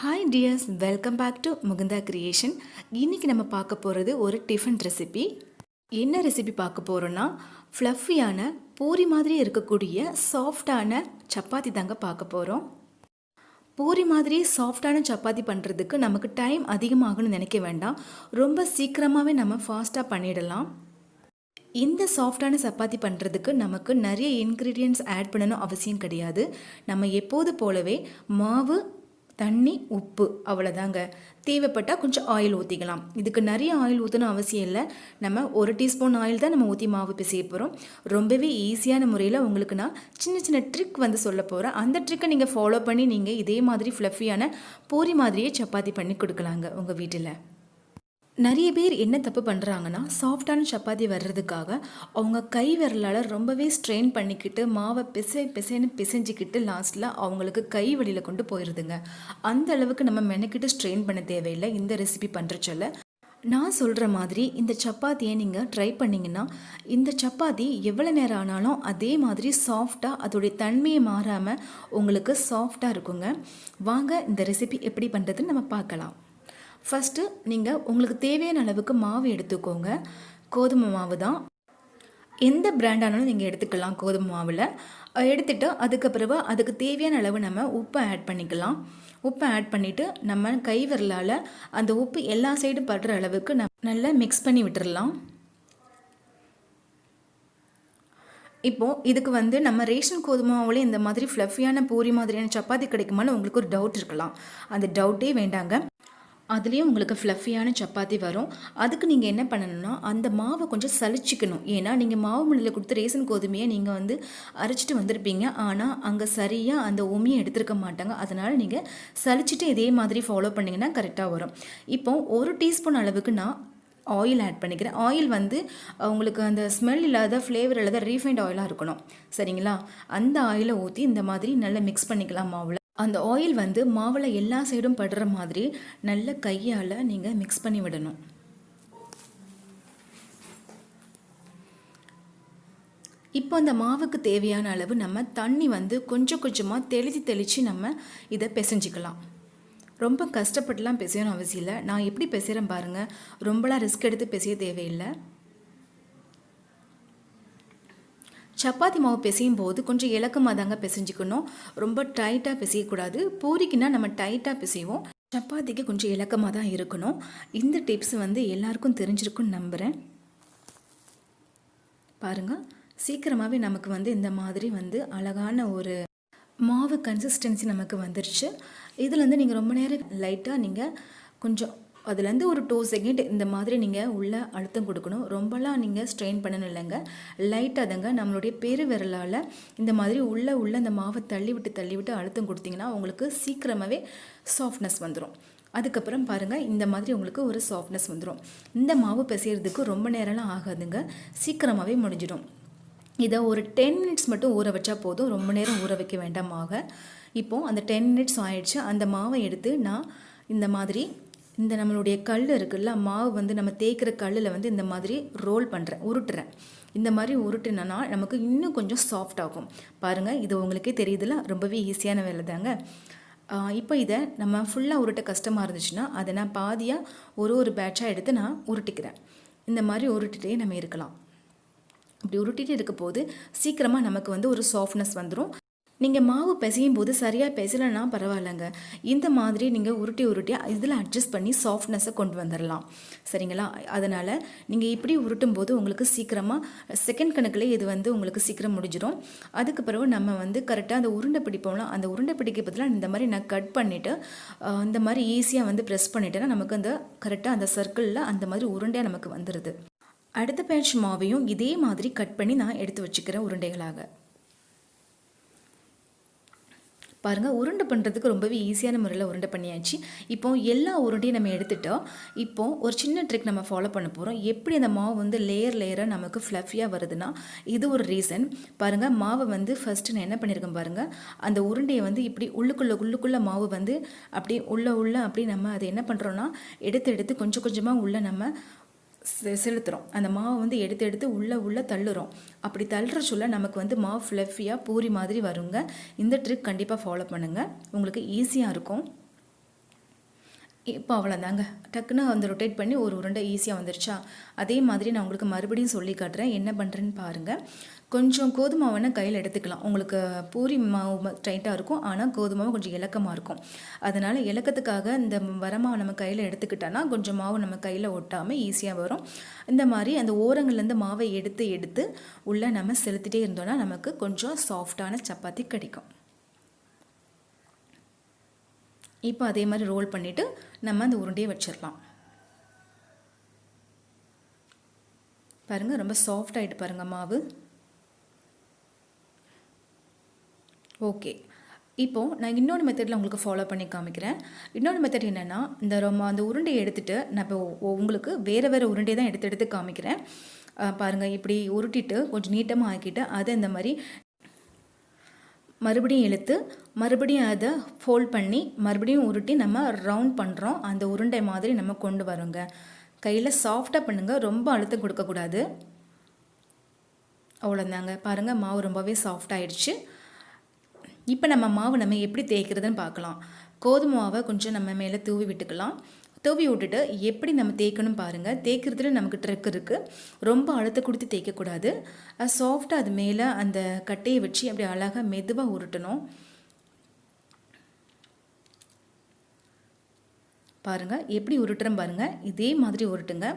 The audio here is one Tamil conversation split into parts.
Hi dears, welcome back to Mukunda creation. இன்றைக்கி நம்ம பார்க்க போகிறது ஒரு டிஃபன் ரெசிபி. என்ன ரெசிபி பார்க்க போகிறோன்னா, ஃப்ளஃபியான பூரி மாதிரி இருக்கக்கூடிய சாஃப்டான சப்பாத்தி தாங்க பார்க்க போகிறோம். பூரி மாதிரி சாஃப்டான சப்பாத்தி பண்ணுறதுக்கு நமக்கு டைம் அதிகமாகணும்னு நினைக்க வேண்டாம். ரொம்ப சீக்கிரமாகவே நம்ம ஃபாஸ்ட்டாக பண்ணிடலாம். இந்த சாஃப்டான சப்பாத்தி பண்ணுறதுக்கு நமக்கு நிறைய இன்க்ரீடியன்ட்ஸ் ஆட் பண்ணணும் அவசியம் கிடையாது. நம்ம எப்போது போலவே மாவு, தண்ணி, உப்பு அவ்வளோதாங்க. தேவைப்பட்டால் கொஞ்சம் ஆயில் ஊற்றிக்கலாம். இதுக்கு நிறைய ஆயில் ஊற்றணும் அவசியம் இல்லை. நம்ம 1 டீஸ்பூன் ஆயில் தான் நம்ம ஊற்றி மாவு பிசைய போகிறோம். ரொம்பவே ஈஸியான முறையில் உங்களுக்கு நான் சின்ன சின்ன ட்ரிக் சொல்ல போகிறேன். அந்த ட்ரிக்கை நீங்கள் ஃபாலோ பண்ணி நீங்கள் இதே மாதிரி ஃப்ளஃபியான பூரி மாதிரியே சப்பாத்தி பண்ணி கொடுக்கலாங்க உங்கள் வீட்டில். நிறைய பேர் என்ன தப்பு பண்ணுறாங்கன்னா, சாஃப்டான சப்பாத்தி வர்றதுக்காக அவங்க கை விரலால் ரொம்பவே ஸ்ட்ரெயின் பண்ணிக்கிட்டு மாவை பிசைன்னு பிசைஞ்சிக்கிட்டு லாஸ்ட்டில் அவங்களுக்கு கை வழியில் கொண்டு போயிடுதுங்க. அந்த அளவுக்கு நம்ம மெனக்கிட்டு ஸ்ட்ரெயின் பண்ண தேவையில்லை இந்த ரெசிபி பண்ணுறச்சொல்ல. நான் சொல்கிற மாதிரி இந்த சப்பாத்தியை நீங்கள் ட்ரை பண்ணிங்கன்னா, இந்த சப்பாத்தி எவ்வளோ நேரம் ஆனாலும் அதே மாதிரி சாஃப்டாக அதோடைய தன்மையை மாறாமல் உங்களுக்கு சாஃப்டாக இருக்குங்க. வாங்க இந்த ரெசிபி எப்படி பண்ணுறதுன்னு நம்ம பார்க்கலாம். ஃபஸ்ட்டு நீங்கள் உங்களுக்கு தேவையான அளவுக்கு மாவு எடுத்துக்கோங்க. கோதுமை மாவு தான், எந்த பிராண்டானாலும் நீங்கள் எடுத்துக்கலாம். கோதுமை மாவில் எடுத்துகிட்டு அதுக்கப்புறமா அதுக்கு தேவையான அளவு நம்ம உப்பை ஆட் பண்ணிக்கலாம். உப்பை ஆட் பண்ணிவிட்டு நம்ம கை விரலால் அந்த உப்பு எல்லா சைடும் படுற அளவுக்கு நல்லா மிக்ஸ் பண்ணி விட்டுடலாம். இப்போது இதுக்கு நம்ம ரேஷன் கோதுமை மாவுலேயே இந்த மாதிரி ஃப்ளஃபியான பூரி மாதிரியான சப்பாத்தி கிடைக்குமான்னு உங்களுக்கு ஒரு டவுட் இருக்கலாம். அந்த டவுட்டே வேண்டாங்க. அதுலேயும் உங்களுக்கு ஃப்ளஃபியான சப்பாத்தி வரும். அதுக்கு நீங்கள் என்ன பண்ணணும்னா, அந்த மாவை கொஞ்சம் சலிச்சிக்கணும். ஏன்னா நீங்கள் மாவு மில்லில் கொடுத்து ரேஷன் கோதுமையை நீங்கள் அரைச்சிட்டு வந்திருப்பீங்க. ஆனால் அங்கே சரியாக அந்த உமியை எடுத்துருக்க மாட்டாங்க. அதனால் நீங்கள் சலிச்சிட்டு இதே மாதிரி ஃபாலோ பண்ணிங்கன்னா கரெக்டாக வரும். இப்போ 1 டீஸ்பூன் அளவுக்கு நான் ஆயில் ஆட் பண்ணிக்கிறேன். ஆயில் உங்களுக்கு அந்த ஸ்மெல் இல்லாத, ஃப்ளேவர் இல்லாத ரீஃபைண்ட் ஆயிலாக இருக்கணும். சரிங்களா? அந்த ஆயிலை ஊற்றி இந்த மாதிரி நல்லா மிக்ஸ் பண்ணிக்கலாம் மாவில். அந்த ஆயில் மாவில் எல்லா சைடும் படுற மாதிரி நல்ல கையால் நீங்கள் மிக்ஸ் பண்ணி விடணும். இப்போ அந்த மாவுக்கு தேவையான அளவு நம்ம தண்ணி கொஞ்சம் கொஞ்சமாக தெளித்து நம்ம இதை பிசைஞ்சிக்கலாம். ரொம்ப கஷ்டப்பட்டுலாம் பிசையணும் அவசியம் இல்லை. நான் எப்படி பிசைகிறேன் பாருங்கள். ரொம்பலாம் ரிஸ்க் எடுத்து பிசைய தேவையில்லை. சப்பாத்தி மாவு பிசையும் போது கொஞ்சம் இலக்கமாக தாங்க பிசைஞ்சிக்கணும். ரொம்ப டைட்டாக பிசையக்கூடாது. பூரிக்குன்னா நம்ம டைட்டாக பிசைவோம். சப்பாத்திக்கு கொஞ்சம் இலக்கமாக தான் இருக்கணும். இந்த டிப்ஸ் எல்லாருக்கும் தெரிஞ்சிருக்குன்னு நம்புகிறேன். பாருங்கள், சீக்கிரமாகவே நமக்கு இந்த மாதிரி அழகான ஒரு மாவு கன்சிஸ்டன்சி நமக்கு வந்துருச்சு. இதில் நீங்கள் ரொம்ப நேரம் லைட்டாக நீங்கள் கொஞ்சம் அதுலேருந்து ஒரு 2 செகண்ட் இந்த மாதிரி நீங்கள் உள்ளே அழுத்தம் கொடுக்கணும். ரொம்பலாம் நீங்கள் ஸ்ட்ரெயின் பண்ணணும் இல்லைங்க. லைட்டாக தாங்க நம்மளுடைய பெரு விரலால் இந்த மாதிரி உள்ளே அந்த மாவை தள்ளி விட்டு அழுத்தம் கொடுத்தீங்கன்னா உங்களுக்கு சீக்கிரமாகவே சாஃப்ட்னஸ் வந்துடும். அதுக்கப்புறம் பாருங்கள், இந்த மாதிரி உங்களுக்கு ஒரு சாஃப்ட்னஸ் வந்துடும். இந்த மாவு பிசைகிறதுக்கு ரொம்ப நேரம்லாம் ஆகாதுங்க, சீக்கிரமாகவே முடிஞ்சிடும். இதை ஒரு 10 மினிட்ஸ் மட்டும் ஊற வச்சா போதும். ரொம்ப நேரம் ஊற வைக்க வேண்டாம் மாவை. இப்போது அந்த 10 மினிட்ஸ் ஆயிடுச்சு. அந்த மாவை எடுத்து நான் இந்த மாதிரி இந்த நம்மளுடைய கல் இருக்குல்ல, மாவு நம்ம தேய்க்கிற கல்லில் இந்த மாதிரி ரோல் பண்ணுறேன், உருட்டுறேன். இந்த மாதிரி உருட்டுனா நமக்கு இன்னும் கொஞ்சம் சாஃப்ட் ஆகும். பாருங்கள், இது உங்களுக்கே தெரியுதுல, ரொம்பவே ஈஸியான வேலை தாங்க. இப்போ இதை நம்ம ஃபுல்லாக உருட்ட கஷ்டமாக இருந்துச்சுன்னா அதை நான் பாதியாக ஒரு பேட்சாக எடுத்து நான் உருட்டிக்கிறேன். இந்த மாதிரி உருட்டிகிட்டே நம்ம இருக்கலாம். இப்படி உருட்டிகிட்டு இருக்க போது சீக்கிரமாக நமக்கு ஒரு சாஃப்ட்னஸ் வந்துடும். நீங்கள் மாவு பிசையும் போது சரியாக பிசைலன்னா பரவாயில்லைங்க. இந்த மாதிரி நீங்கள் உருட்டி இதில் அட்ஜஸ்ட் பண்ணி சாஃப்ட்னஸை கொண்டு வந்துடலாம். சரிங்களா? அதனால் நீங்கள் இப்படி உருட்டும் போது உங்களுக்கு சீக்கிரமாக செகண்ட் கணக்கில் இது உங்களுக்கு சீக்கிரம் முடிஞ்சிடும். அதுக்கு பிறகு நம்ம கரெக்டாக அந்த உருண்டை பிடிப்போம்ல, அந்த உருண்டை பிடிக்க பதிலாக இந்த மாதிரி நான் கட் பண்ணிவிட்டு இந்த மாதிரி ஈஸியாக ப்ரெஸ் பண்ணிட்டேன்னா நமக்கு அந்த கரெக்டாக அந்த சர்க்கிளில் அந்த மாதிரி உருண்டையாக நமக்கு வந்துடுது. அடுத்த பேட்ச் மாவையும் இதே மாதிரி கட் பண்ணி நான் எடுத்து வச்சுக்கிறேன் உருண்டைகளாக. பாருங்கள், உருண்டை பண்ணுறதுக்கு ரொம்பவே ஈஸியான முறையில் உருண்டை பண்ணியாச்சு. இப்போ எல்லா உருண்டையும் நம்ம எடுத்துட்டோம். இப்போது ஒரு சின்ன ட்ரிக் நம்ம ஃபாலோ பண்ண போகிறோம். எப்படி அந்த மாவு லேயராக நமக்கு ஃப்ளஃபியாக வருதுன்னா இது ஒரு ரீசன். பாருங்கள், மாவை ஃபஸ்ட்டு நான் என்ன பண்ணியிருக்கேன் பாருங்கள். அந்த உருண்டையை இப்படி உள்ளுக்குள்ளே மாவு அப்படியே உள்ள அப்படி நம்ம அதை என்ன பண்ணுறோன்னா எடுத்து கொஞ்சம் கொஞ்சமாக உள்ளே நம்ம செலுத்துகிறோம். அந்த மாவை எடுத்து உள்ளே தள்ளுறோம். அப்படி தள்ளுற சொல்ல நமக்கு மாவு ஃப்ளஃபியாக பூரி மாதிரி வருங்க. இந்த ட்ரிக் கண்டிப்பாக ஃபாலோ பண்ணுங்கள், உங்களுக்கு ஈஸியாக இருக்கும். இப்போ அவ்வளோதாங்க. டக்குன்னு அந்த ரொட்டேட் பண்ணி ஒரு உருண்டை ஈஸியாக வந்துருச்சா? அதே மாதிரி நான் உங்களுக்கு மறுபடியும் சொல்லி காட்டுறேன். என்ன பண்ணுறேன்னு பாருங்கள். கொஞ்சம் கோதுமை மாவுனா கையில் எடுத்துக்கலாம். உங்களுக்கு பூரி மாவு டைட்டாக இருக்கும், ஆனால் கோதுமை மாவு கொஞ்சம் இலக்கமாக இருக்கும். அதனால் இலக்கத்துக்காக இந்த வரமாவை நம்ம கையில் எடுத்துக்கிட்டோன்னா கொஞ்சம் மாவு நம்ம கையில் ஒட்டாமல் ஈஸியாக வரும். இந்த மாதிரி அந்த ஓரங்கள்லேருந்து மாவை எடுத்து எடுத்து உள்ளே நம்ம செலுத்திட்டே இருந்தோன்னா நமக்கு கொஞ்சம் சாஃப்டான சப்பாத்தி கிடைக்கும். இப்போ அதே மாதிரி ரோல் பண்ணிவிட்டு நம்ம அந்த உருண்டையை வச்சிடலாம். பாருங்கள், ரொம்ப சாஃப்ட் ஆகிட்டு பாருங்கள் மாவு. ஓகே, இப்போது நான் இன்னொரு மெத்தடில் உங்களுக்கு ஃபாலோ பண்ணி காமிக்கிறேன். இன்னொரு மெத்தட் என்னென்னா, அந்த உருண்டையை எடுத்துகிட்டு நான் இப்போ உங்களுக்கு வேறு வேறு உருண்டையை தான் எடுத்து எடுத்து காமிக்கிறேன். பாருங்கள், இப்படி உருட்டிட்டு கொஞ்சம் நீட்டமாக ஆக்கிட்டு அதை இந்த மாதிரி மறுபடியும் இழுத்து மறுபடியும் அதை ஃபோல்ட் பண்ணி மறுபடியும் உருட்டி நம்ம ரவுண்ட் பண்ணுறோம். அந்த உருண்டை மாதிரி நம்ம கொண்டு வரோங்க. கையில் சாஃப்டாக பண்ணுங்கள், ரொம்ப அழுத்தம் கொடுக்கக்கூடாது. அவ்வளோதாங்க. பாருங்கள், மாவு ரொம்பவே சாஃப்ட் ஆயிடுச்சு. இப்போ நம்ம மாவு எப்படி தேய்க்கிறதுன்னு பார்க்கலாம். கோதுமை மாவை கொஞ்சம் நம்ம மேலே தூவி விட்டுக்கலாம். தூவி விட்டுட்டு எப்படி நம்ம தேய்க்கணும் பாருங்கள். தேய்க்கிறதுல நமக்கு ட்ரிக் இருக்குது. ரொம்ப அழுத்த கொடுத்து தேய்க்கக்கூடாது. சாஃப்டாக அது மேலே அந்த கட்டையை வச்சு அப்படி அழகாக மெதுவாக உருட்டணும். பாருங்கள், எப்படி உருட்டுறேன் பாருங்கள். இதே மாதிரி உருட்டுங்க.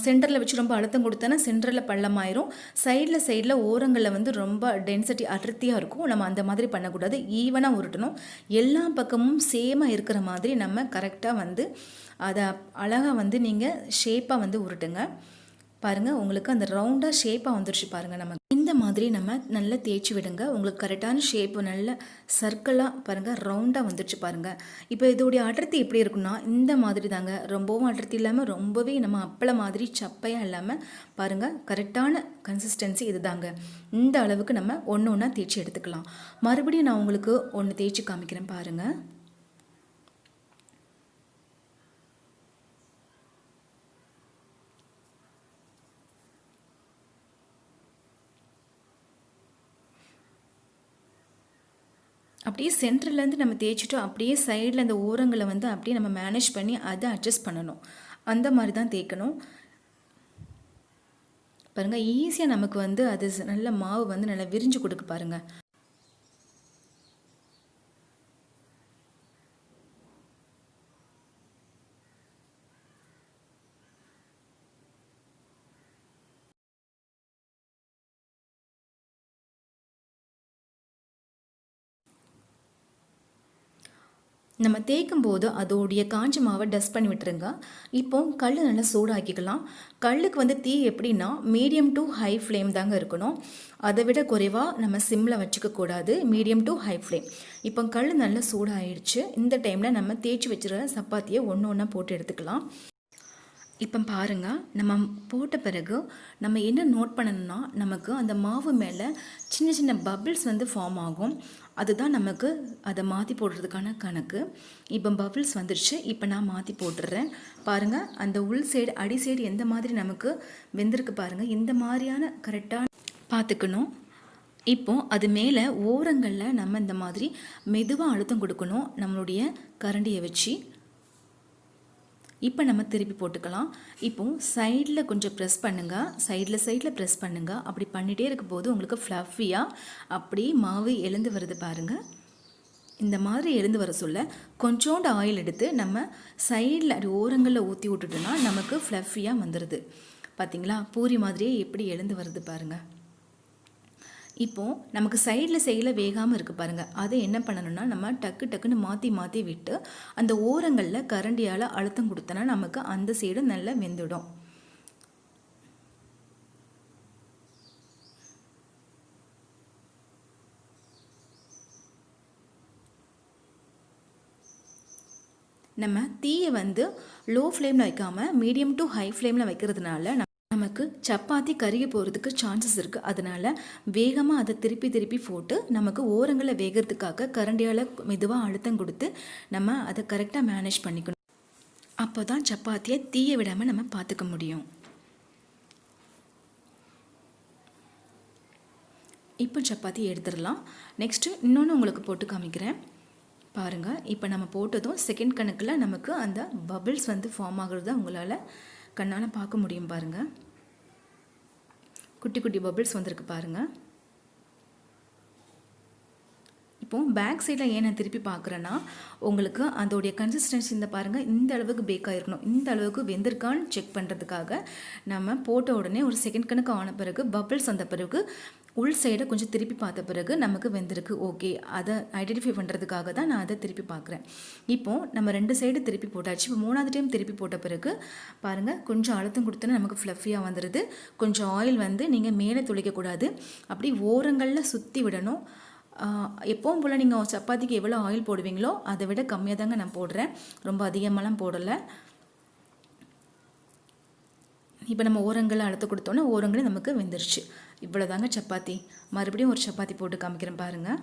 சென்டரில் வச்சு ரொம்ப அழுத்தம் கொடுத்தோன்னா சென்டரில் பள்ளமாயிரும். சைடில் ஓரங்களில் ரொம்ப டென்சிட்டி அடர்த்தியாக இருக்கும். நம்ம அந்த மாதிரி பண்ணக்கூடாது. ஈவனாக உருட்டணும். எல்லா பக்கமும் சேமாக இருக்கிற மாதிரி நம்ம கரெக்டாக அதை அழகாக நீங்கள் ஷேப்பாக உருட்டுங்க. பாருங்கள், உங்களுக்கு அந்த ரவுண்டாக ஷேப்பாக வந்துருச்சு பாருங்கள். நம்ம இந்த மாதிரி நம்ம நல்லா தேய்ச்சி விடுங்க. உங்களுக்கு கரெக்டான ஷேப்பு நல்ல சர்க்கிளாக பாருங்கள், ரவுண்டாக வந்துருச்சு பாருங்கள். இப்போ இதோடைய அடர்த்தி எப்படி இருக்குன்னா இந்த மாதிரி தாங்க. ரொம்பவும் அடர்த்தி இல்லாமல் ரொம்பவே நம்ம அப்பள மாதிரி சப்பையாக இல்லாமல் பாருங்கள், கரெக்டான கன்சிஸ்டன்சி இது தாங்க. இந்த அளவுக்கு நம்ம ஒன்று ஒன்றா தேய்ச்சி எடுத்துக்கலாம். மறுபடியும் நான் உங்களுக்கு ஒன்று தேய்ச்சி காமிக்கிறேன் பாருங்கள். அப்படியே சென்டர்லேருந்து நம்ம தேய்ச்சிட்டோம். அப்படியே சைடில் அந்த ஓரங்களை அப்படியே நம்ம மேனேஜ் பண்ணி அதை அட்ஜஸ்ட் பண்ணணும். அந்த மாதிரி தான் தேய்க்கணும். பாருங்கள், ஈஸியாக நமக்கு அது நல்ல மாவு நல்லா விரிஞ்சு கொடுக்கு பாருங்கள். நம்ம தேய்க்கும் போது அதோடைய காஞ்ச மாவை டஸ்ட் பண்ணி விட்டுருங்க. இப்போ கல் நல்லா சூடாக்கிக்கலாம். கல்லுக்கு தீ எப்படின்னா மீடியம் டு ஹை ஃப்ளேம் தாங்க இருக்கணும். அதை விட குறைவாக நம்ம சிம்மில் வச்சுக்கக்கூடாது. Medium to high flame. இப்போ கல் நல்லா சூடாகிடுச்சு. இந்த டைமில் நம்ம தேய்ச்சி வச்சுருக்க சப்பாத்தியை ஒன்று ஒன்றா போட்டு எடுத்துக்கலாம். இப்போ பாருங்கள், நம்ம போட்ட பிறகு நம்ம என்ன நோட் பண்ணணும்னா நமக்கு அந்த மாவு மேலே சின்ன சின்ன பபிள்ஸ் ஃபார்ம் ஆகும். அதுதான் நமக்கு அதை மாற்றி போடுறதுக்கான கணக்கு. இப்போ பபிள்ஸ் வந்துடுச்சு. இப்போ நான் மாற்றி போட்டுடுறேன். பாருங்கள், அந்த உள் சைடு அடி சைடு எந்த மாதிரி நமக்கு வெந்திருக்கு பாருங்கள். இந்த மாதிரியான கரெக்டாக பார்த்துக்கணும். இப்போது அது மேலே ஓரங்களில் நம்ம இந்த மாதிரி மெதுவாக அழுத்தம் கொடுக்கணும் நம்மளுடைய கரண்டியை வச்சு. இப்போ நம்ம திருப்பி போட்டுக்கலாம். இப்போது சைடில் கொஞ்சம் ப்ரெஸ் பண்ணுங்கள். சைடில் ப்ரெஸ் பண்ணுங்கள். அப்படி பண்ணிகிட்டே இருக்கும் போது உங்களுக்கு ஃப்ளஃபியாக அப்படியே மாவு எழுந்து வருது பாருங்கள். இந்த மாதிரி எழுந்து வர சொல்ல கொஞ்சோண்டு ஆயில் எடுத்து நம்ம சைடில் அப்படி ஓரங்களில் ஊற்றி விட்டுட்டோன்னா நமக்கு ஃப்ளஃபியாக வந்துடுது. பார்த்திங்களா, பூரி மாதிரியே எப்படி எழுந்து வருது பாருங்கள். இப்போது நமக்கு சைடில் வேகாமல் இருக்குது பாருங்கள். அதை என்ன பண்ணணும்னா நம்ம டக்குன்னு மாற்றி விட்டு அந்த ஓரங்களில் கரண்டியால் அழுத்தம் கொடுத்தோன்னா நமக்கு அந்த சைடு நல்லா வெந்துடும். நம்ம தீயை லோ ஃப்ளேமில் வைக்காமல் மீடியம் டு ஹை ஃப்ளேமில் வைக்கிறதுனால நமக்கு சப்பாத்தி கருகி போகிறதுக்கு சான்சஸ் இருக்குது. அதனால் வேகமாக அதை திருப்பி போட்டு நமக்கு ஓரங்களில் வேகிறதுக்காக கரண்டியால் மெதுவாக அழுத்தம் கொடுத்து நம்ம அதை கரெக்டாக மேனேஜ் பண்ணிக்கணும். அப்போ தான் சப்பாத்தியை தீய விடாமல் நம்ம பார்த்துக்க முடியும். இப்போ சப்பாத்தி எடுத்துடலாம். நெக்ஸ்ட்டு இன்னொன்று உங்களுக்கு போட்டு காமிக்கிறேன் பாருங்கள், இப்போ நம்ம போட்டதும் செகண்ட் கணக்கில் நமக்கு அந்த பபிள்ஸ் வந்து ஃபார்ம் ஆகுறத உங்களால் கண்ணால் பார்க்க முடியும் பாருங்கள். குட்டி குட்டி பபிள்ஸ் வந்திருக்கு பாருங்கள். இப்போது பேக் சைடில் ஏன் நான் திருப்பி பார்க்குறேன்னா, உங்களுக்கு அதோடைய கன்சிஸ்டன்சி இந்த பாருங்கள், இந்த அளவுக்கு பேக் ஆகிருக்கணும், இந்த அளவுக்கு வெந்திருக்கான்னு செக் பண்ணுறதுக்காக நம்ம போட்ட உடனே ஒரு செகண்ட் கணக்கு ஆன பிறகு பபிள்ஸ் வந்த பிறகு உள் சைடை கொஞ்சம் திருப்பி பார்த்த பிறகு நமக்கு வெந்திருக்கு, ஓகே, அதை ஐடென்டிஃபை பண்ணுறதுக்காக தான் நான் அதை திருப்பி பார்க்குறேன். இப்போது நம்ம 2 சைடு திருப்பி போட்டாச்சு. இப்போ 3வது டைம் திருப்பி போட்ட பிறகு பாருங்கள், கொஞ்சம் அழுத்தம் கொடுத்தோன்னா நமக்கு ஃப்ளஃபியாக வந்துடுது. கொஞ்சம் ஆயில் வந்து நீங்கள் மேலே துளைக்கக்கூடாது, அப்படி ஓரங்களில் சுற்றி விடணும். எப்பவும் போல் நீங்கள் சப்பாத்திக்கு எவ்வளோ ஆயில் போடுவீங்களோ அதை விட கம்மியாக தாங்க நான் போடுறேன், ரொம்ப அதிகமாகலாம் போடலை. இப்போ நம்ம ஓரங்களில் அழுத்த கொடுத்தோன்னே ஓரங்களே நமக்கு வெந்துருச்சு. இவ்வளோ தாங்க சப்பாத்தி. மறுபடியும் ஒரு சப்பாத்தி போட்டு காமிக்கிறேன் பாருங்கள்.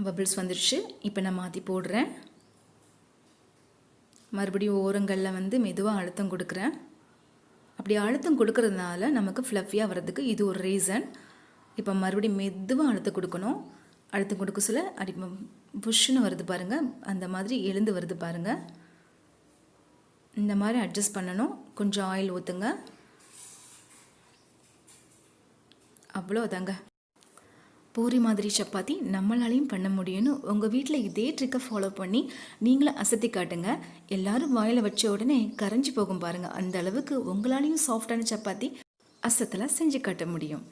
பபிள்ஸ் வந்துருச்சு. இப்போ நான் மாற்றி போடுறேன். மறுபடியும் ஓரங்களில் வந்து மெதுவாக அழுத்தம் கொடுக்குறேன். அப்படி அழுத்தம் கொடுக்கறதுனால நமக்கு ஃப்ளஃபியாக வர்றதுக்கு இது ஒரு ரீசன். இப்போ மறுபடியும் மெதுவாக அழுத்தம் கொடுக்கணும். அழுத்தம் கொடுக்க சொல்ல அடி புஷ்ஷுன்னு வருது பாருங்கள், அந்த மாதிரி எழுந்து வருது பாருங்கள். இந்த மாதிரி அட்ஜஸ்ட் பண்ணணும். கொஞ்சம் ஆயில் ஊற்றுங்க, அவ்வளோதாங்க. பூரி மாதிரி சப்பாத்தி நம்மளாலையும் பண்ண முடியும்னு உங்கள் வீட்டில் இதே ட்ரிக்கை ஃபாலோ பண்ணி நீங்களும் அசத்தி காட்டுங்க. எல்லோரும் வாயில் வச்ச உடனே கரைஞ்சி போகும் பாருங்கள். அந்த அளவுக்கு உங்களாலையும் சாஃப்டான சப்பாத்தி அசத்தில் செஞ்சு காட்ட முடியும்.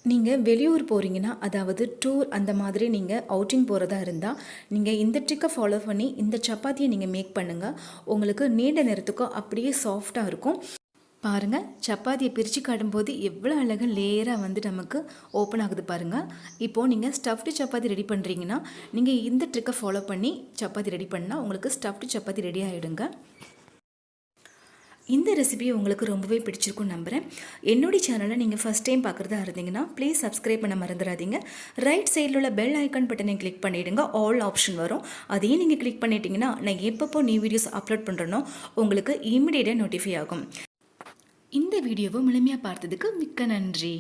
நீங்கள் வெளியூர் போகிறீங்கன்னா, அதாவது டூர் அந்த மாதிரி நீங்கள் அவுட்டிங் போகிறதா இருந்தால் நீங்கள் இந்த ட்ரிக்கை ஃபாலோ பண்ணி இந்த சப்பாத்தியை நீங்கள் மேக் பண்ணுங்கள். உங்களுக்கு நீண்ட நேரத்துக்கும் அப்படியே சாஃப்டாக இருக்கும். பாருங்கள், சப்பாத்தியை பிரித்து காட்டும்போது எவ்வளோ அழகாக லேயராக வந்து நமக்கு ஓப்பன் ஆகுது பாருங்கள். இப்போது நீங்கள் ஸ்டஃப்டு சப்பாத்தி ரெடி பண்ணுறீங்கன்னா நீங்கள் இந்த ட்ரிக்கை ஃபாலோ பண்ணி சப்பாத்தி ரெடி பண்ணால் உங்களுக்கு ஸ்டஃப்டு சப்பாத்தி ரெடி ஆகிடுங்க. இந்த ரெசிபி உங்களுக்கு ரொம்பவே பிடிச்சிருக்குன்னு நம்புகிறேன். என்னுடைய சேனலை நீங்கள் ஃபஸ்ட் டைம் பார்க்குறதா இருந்தீங்கன்னா ப்ளீஸ் சப்ஸ்கிரைப் பண்ண மறந்துடாதீங்க. ரைட் சைடில் உள்ள பெல் ஐக்கான் பட்டனை கிளிக் பண்ணிவிடுங்க. ஆல் ஆப்ஷன் வரும், அதையும் நீங்கள் கிளிக் பண்ணிட்டீங்கன்னா நான் எப்பப்போ நியூ வீடியோஸ் அப்லோட் பண்ணுறேனோ உங்களுக்கு இமிடியேட்டாக நோட்டிஃபை ஆகும். இந்த வீடியோவை முழுமையாக பார்த்ததுக்கு மிக்க நன்றி.